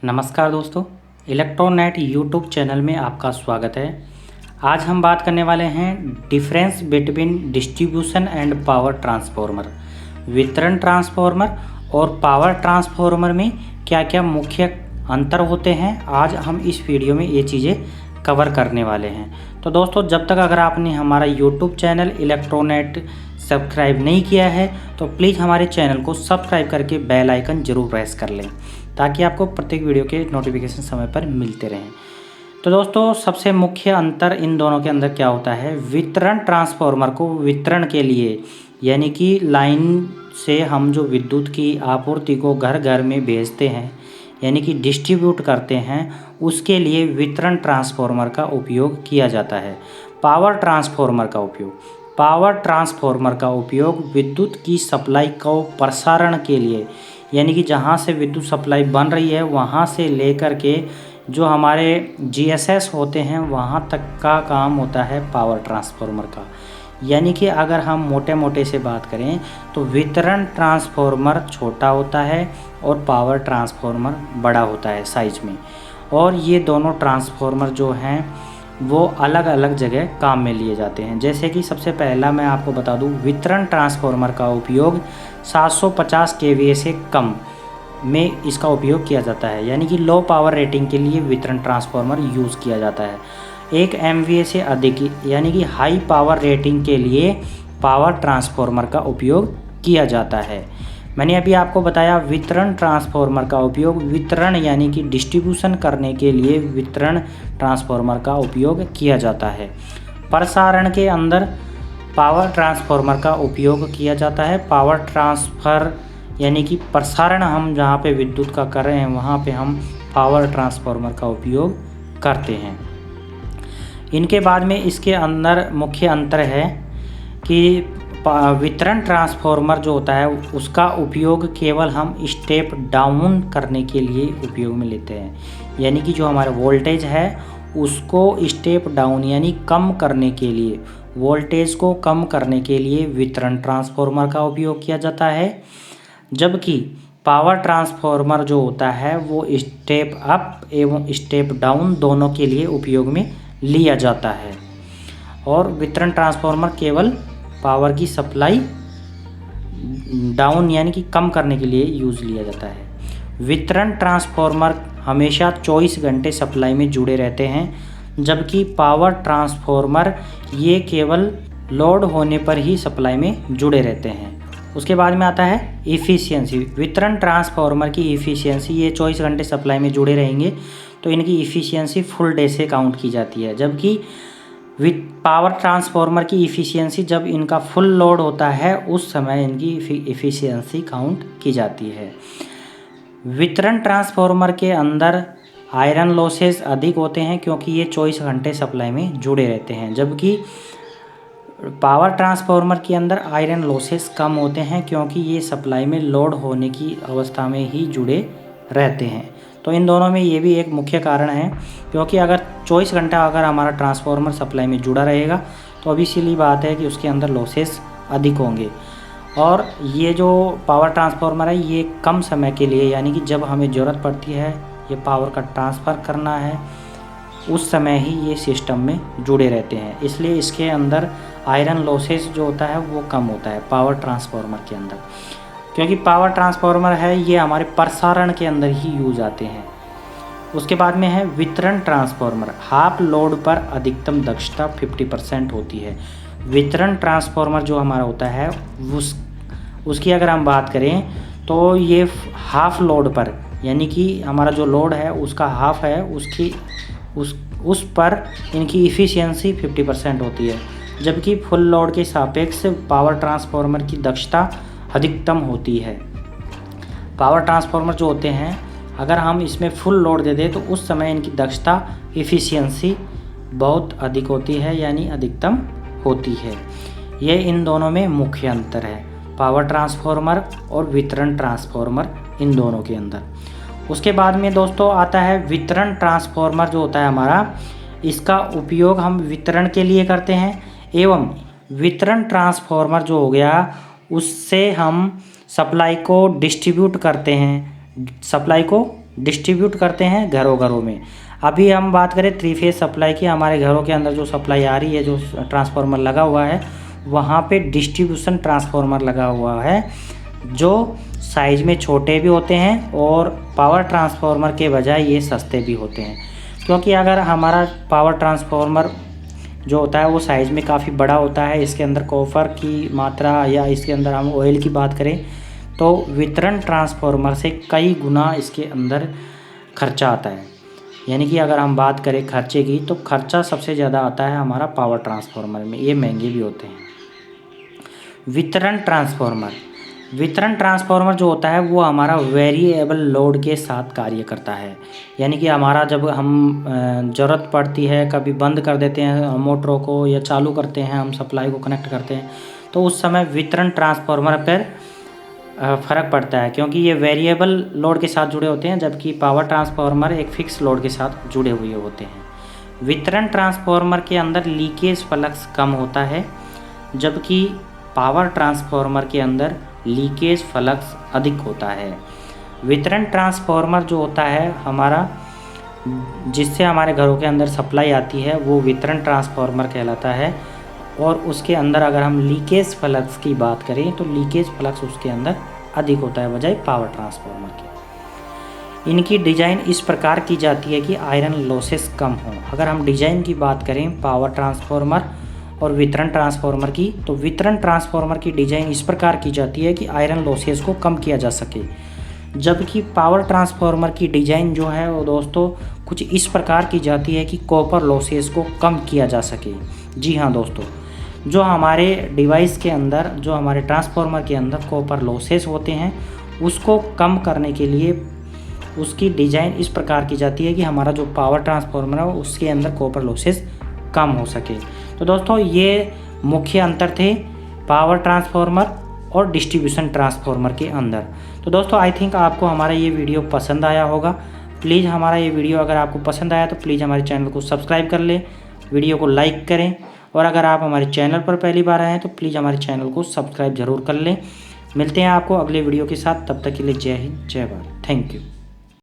नमस्कार दोस्तों, इलेक्ट्रोनेट YouTube channel में आपका स्वागत है। आज हम बात करने वाले हैं difference between distribution and power transformer. वितरण ट्रांसफार्मर और पावर ट्रांसफार्मर में क्या क्या मुख्य अंतर होते हैं, आज हम इस वीडियो में ये चीज़ें कवर करने वाले हैं। तो दोस्तों, जब तक अगर आपने हमारा यूट्यूब चैनल इलेक्ट्रोनेट सब्सक्राइब नहीं किया है तो प्लीज़ हमारे चैनल को सब्सक्राइब करके बेल आइकन ज़रूर प्रेस कर लें ताकि आपको प्रत्येक वीडियो के नोटिफिकेशन समय पर मिलते रहें। तो दोस्तों, सबसे मुख्य अंतर इन दोनों के अंदर क्या होता है। वितरण ट्रांसफार्मर को वितरण के लिए, यानी कि लाइन से हम जो विद्युत की आपूर्ति को घर घर में भेजते हैं, यानी कि डिस्ट्रीब्यूट करते हैं, उसके लिए वितरण ट्रांसफार्मर का उपयोग किया जाता है। पावर ट्रांसफार्मर का उपयोग विद्युत की सप्लाई को प्रसारण के लिए, यानी कि जहाँ से विद्युत सप्लाई बन रही है वहाँ से लेकर के जो हमारे जीएसएस होते हैं वहाँ तक का काम होता है पावर ट्रांसफार्मर का। यानी कि अगर हम मोटे मोटे से बात करें तो वितरण ट्रांसफार्मर छोटा होता है और पावर ट्रांसफार्मर बड़ा होता है साइज में, और ये दोनों ट्रांसफार्मर जो हैं वो अलग अलग जगह काम में लिए जाते हैं। जैसे कि सबसे पहला मैं आपको बता दूं, वितरण ट्रांसफार्मर का उपयोग 750 केवीए से कम में इसका उपयोग किया जाता है, यानी कि लो पावर रेटिंग के लिए वितरण ट्रांसफार्मर यूज़ किया जाता है। 1 एमवीए से अधिक, यानी कि हाई पावर रेटिंग के लिए पावर ट्रांसफार्मर का उपयोग किया जाता है। मैंने अभी आपको बताया वितरण ट्रांसफार्मर का उपयोग वितरण यानी कि डिस्ट्रीब्यूशन करने के लिए वितरण ट्रांसफार्मर का उपयोग किया जाता है। प्रसारण के अंदर पावर ट्रांसफार्मर का उपयोग किया जाता है। पावर ट्रांसफ़र यानी कि प्रसारण हम जहाँ पे विद्युत का कर रहे हैं वहाँ पे हम पावर ट्रांसफार्मर का उपयोग करते हैं। इनके बाद में इसके अंदर मुख्य अंतर है कि वितरण ट्रांसफार्मर जो होता है उसका उपयोग केवल हम स्टेप डाउन करने के लिए उपयोग में लेते हैं, यानी कि जो हमारा वोल्टेज है उसको स्टेप डाउन यानी कम करने के लिए, वोल्टेज को कम करने के लिए वितरण ट्रांसफार्मर का उपयोग किया जाता है। जबकि पावर ट्रांसफार्मर जो होता है वो स्टेप अप एवं स्टेप डाउन दोनों के लिए उपयोग में लिया जाता है, और वितरण ट्रांसफार्मर केवल पावर की सप्लाई डाउन यानी कि कम करने के लिए यूज़ लिया जाता है। वितरण ट्रांसफार्मर हमेशा 24 घंटे सप्लाई में जुड़े रहते हैं, जबकि पावर ट्रांसफार्मर ये केवल लोड होने पर ही सप्लाई में जुड़े रहते हैं। उसके बाद में आता है इफ़िशियंसी। वितरण ट्रांसफार्मर की इफ़िशियंसी, ये 24 घंटे सप्लाई में जुड़े रहेंगे तो इनकी इफ़िशियंसी फुल डे से काउंट की जाती है, जबकि पावर ट्रांसफार्मर की इफ़िशियंसी जब इनका फुल लोड होता है उस समय इनकी इफ़िशियंसी काउंट की जाती है। वितरण ट्रांसफार्मर के अंदर आयरन लॉसेस अधिक होते हैं क्योंकि ये 24 घंटे सप्लाई में जुड़े रहते हैं, जबकि पावर ट्रांसफार्मर के अंदर आयरन लॉसेस कम होते हैं क्योंकि ये सप्लाई में लोड होने की अवस्था में ही जुड़े रहते हैं। तो इन दोनों में ये भी एक मुख्य कारण है, क्योंकि अगर 24 घंटा अगर हमारा ट्रांसफार्मर सप्लाई में जुड़ा रहेगा तो अभी इसीलिए बात है कि उसके अंदर लॉसेस अधिक होंगे। और ये जो पावर ट्रांसफार्मर है ये कम समय के लिए, यानी कि जब हमें ज़रूरत पड़ती है ये पावर का ट्रांसफ़र करना है उस समय ही ये सिस्टम में जुड़े रहते हैं, इसलिए इसके अंदर आयरन लॉसेस जो होता है वो कम होता है पावर ट्रांसफार्मर के अंदर, क्योंकि पावर ट्रांसफार्मर है ये हमारे प्रसारण के अंदर ही यूज आते हैं। उसके बाद में है वितरण ट्रांसफार्मर। हाफ लोड पर अधिकतम दक्षता 50% होती है। वितरण ट्रांसफार्मर जो हमारा होता है उसकी अगर हम बात करें तो ये हाफ लोड पर, यानी कि हमारा जो लोड है उसका हाफ है, उस पर इनकी इफ़िशियंसी 50% होती है, जबकि फुल लोड के सापेक्ष पावर ट्रांसफार्मर की दक्षता अधिकतम होती है। पावर ट्रांसफार्मर जो होते हैं अगर हम इसमें फुल लोड दे दें तो उस समय इनकी दक्षता इफ़िशियंसी बहुत अधिक होती है, यानी अधिकतम होती है। ये इन दोनों में मुख्य अंतर है, पावर ट्रांसफार्मर और वितरण ट्रांसफार्मर इन दोनों के अंदर। उसके बाद में दोस्तों आता है वितरण ट्रांसफार्मर जो होता है हमारा, इसका उपयोग हम वितरण के लिए करते हैं, एवं वितरण ट्रांसफार्मर जो हो गया उससे हम सप्लाई को डिस्ट्रीब्यूट करते हैं, सप्लाई को डिस्ट्रीब्यूट करते हैं घरों घरों में। अभी हम बात करें 3 फेज सप्लाई की, हमारे घरों के अंदर जो सप्लाई आ रही है, जो ट्रांसफार्मर लगा हुआ है वहाँ पे डिस्ट्रीब्यूशन ट्रांसफार्मर लगा हुआ है, जो साइज़ में छोटे भी होते हैं और पावर ट्रांसफार्मर के बजाय ये सस्ते भी होते हैं। क्योंकि अगर हमारा पावर ट्रांसफार्मर जो होता है वो साइज़ में काफ़ी बड़ा होता है, इसके अंदर कॉपर की मात्रा या इसके अंदर हम ऑयल की बात करें तो वितरण ट्रांसफार्मर से कई गुना इसके अंदर खर्चा आता है। यानी कि अगर हम बात करें खर्चे की, तो खर्चा सबसे ज़्यादा आता है हमारा पावर ट्रांसफार्मर में, ये महंगे भी होते हैं। वितरण ट्रांसफार्मर जो होता है वो हमारा वेरिएबल लोड के साथ कार्य करता है। यानी कि हमारा जब हम ज़रूरत पड़ती है, कभी बंद कर देते हैं मोटरों को या चालू करते हैं, हम सप्लाई को कनेक्ट करते हैं, तो उस समय वितरण ट्रांसफार्मर पर फ़र्क पड़ता है, क्योंकि ये वेरिएबल लोड के साथ जुड़े होते हैं, जबकि पावर ट्रांसफार्मर एक फ़िक्स लोड के साथ जुड़े हुए होते हैं। वितरण ट्रांसफार्मर के अंदर लीकेज फ्लक्स कम होता है, जबकि पावर ट्रांसफार्मर के अंदर लीकेज फ्लक्स अधिक होता है। वितरण ट्रांसफार्मर जो होता है हमारा, जिससे हमारे घरों के अंदर सप्लाई आती है, वो वितरण ट्रांसफार्मर कहलाता है। और उसके अंदर अगर हम लीकेज फ्लक्स की बात करें तो लीकेज फ्लक्स उसके अंदर अधिक होता है बजाय पावर ट्रांसफार्मर के। इनकी डिज़ाइन इस प्रकार की जाती है कि आयरन लॉसेस कम हो। अगर हम डिज़ाइन की बात करें पावर ट्रांसफार्मर और वितरण ट्रांसफार्मर की, तो वितरण ट्रांसफार्मर की डिज़ाइन इस प्रकार की जाती है कि आयरन लॉसेस को कम किया जा सके, जबकि पावर ट्रांसफार्मर की डिज़ाइन जो है वो दोस्तों कुछ इस प्रकार की जाती है कि कॉपर लॉसेस को कम किया जा सके। जी हाँ दोस्तों, जो हमारे डिवाइस के अंदर, जो हमारे ट्रांसफार्मर के अंदर कॉपर लॉसेस होते हैं, उसको कम करने के लिए उसकी डिज़ाइन इस प्रकार की जाती है कि हमारा जो पावर ट्रांसफार्मर है उसके अंदर कॉपर लॉसेस कम हो सके। तो दोस्तों ये मुख्य अंतर थे पावर ट्रांसफार्मर और डिस्ट्रीब्यूशन ट्रांसफार्मर के अंदर। तो दोस्तों आई थिंक आपको हमारा ये वीडियो पसंद आया होगा। प्लीज़ हमारा ये वीडियो अगर आपको पसंद आया तो प्लीज़ हमारे चैनल को सब्सक्राइब कर लें, वीडियो को लाइक करें, और अगर आप हमारे चैनल पर पहली बार आए हैं तो प्लीज़ हमारे चैनल को सब्सक्राइब ज़रूर कर लें। मिलते हैं आपको अगले वीडियो के साथ, तब तक के लिए जय हिंद जय भारत, थैंक यू।